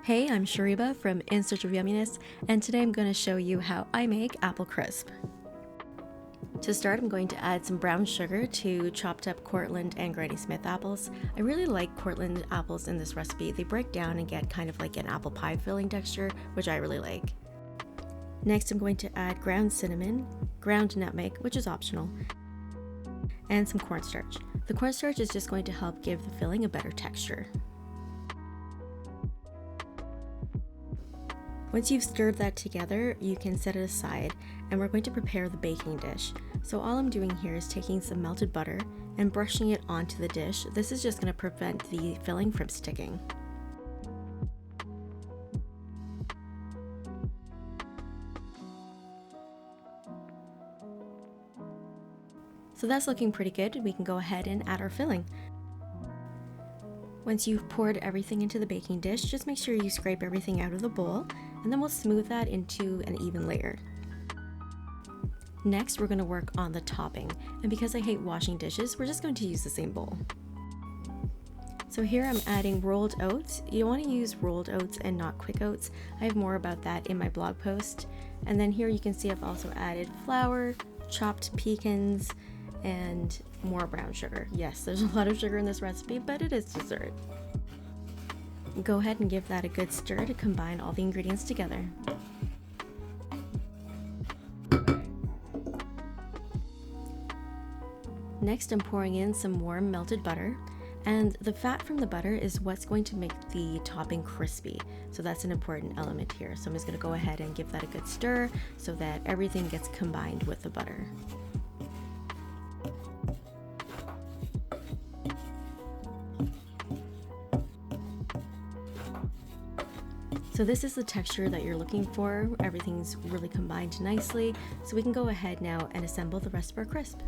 Hey, I'm Shariba from In Search of Yummy-ness, and today I'm going to show you how I make apple crisp. To start, I'm going to add some brown sugar to chopped up Cortland and Granny Smith apples. I really like Cortland apples in this recipe. They break down and get kind of like an apple pie filling texture, which I really like. Next, I'm going to add ground cinnamon, ground nutmeg, which is optional, and some cornstarch. The cornstarch is just going to help give the filling a better texture. Once you've stirred that together, you can set it aside, and we're going to prepare the baking dish. So all I'm doing here is taking some melted butter and brushing it onto the dish. This is just going to prevent the filling from sticking. So that's looking pretty good, and we can go ahead and add our filling. Once you've poured everything into the baking dish, just make sure you scrape everything out of the bowl, and then we'll smooth that into an even layer. Next, we're going to work on the topping, and because I hate washing dishes, we're just going to use the same bowl. So here I'm adding rolled oats. You want to use rolled oats and not quick oats. I have more about that in my blog post. And then here you can see I've also added flour, chopped pecans, and more brown sugar. Yes, there's a lot of sugar in this recipe, but it is dessert. Go ahead and give that a good stir to combine all the ingredients together. Next, I'm pouring in some warm melted butter, and the fat from the butter is what's going to make the topping crispy. So that's an important element here. So I'm just going to go ahead and give that a good stir so that everything gets combined with the butter. So this is the texture that you're looking for. Everything's really combined nicely. So we can go ahead now and assemble the rest of our crisp.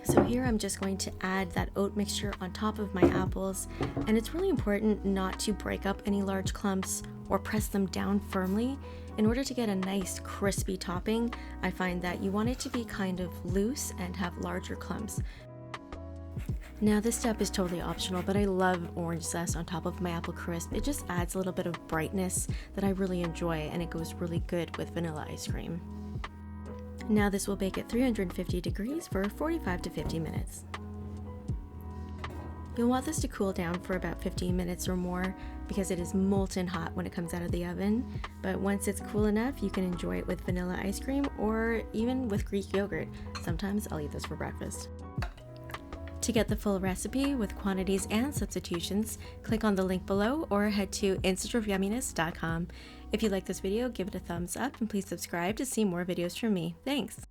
So here I'm just going to add that oat mixture on top of my apples. And it's really important not to break up any large clumps or press them down firmly. In order to get a nice crispy topping, I find that you want it to be kind of loose and have larger clumps. Now this step is totally optional, but I love orange zest on top of my apple crisp. It just adds a little bit of brightness that I really enjoy, and it goes really good with vanilla ice cream. Now this will bake at 350 degrees for 45 to 50 minutes. You'll want this to cool down for about 15 minutes or more because it is molten hot when it comes out of the oven, but once it's cool enough, you can enjoy it with vanilla ice cream or even with Greek yogurt. Sometimes I'll eat this for breakfast. To get the full recipe with quantities and substitutions, click on the link below or head to insearchofyumminess.com. If you like this video, give it a thumbs up and please subscribe to see more videos from me. Thanks!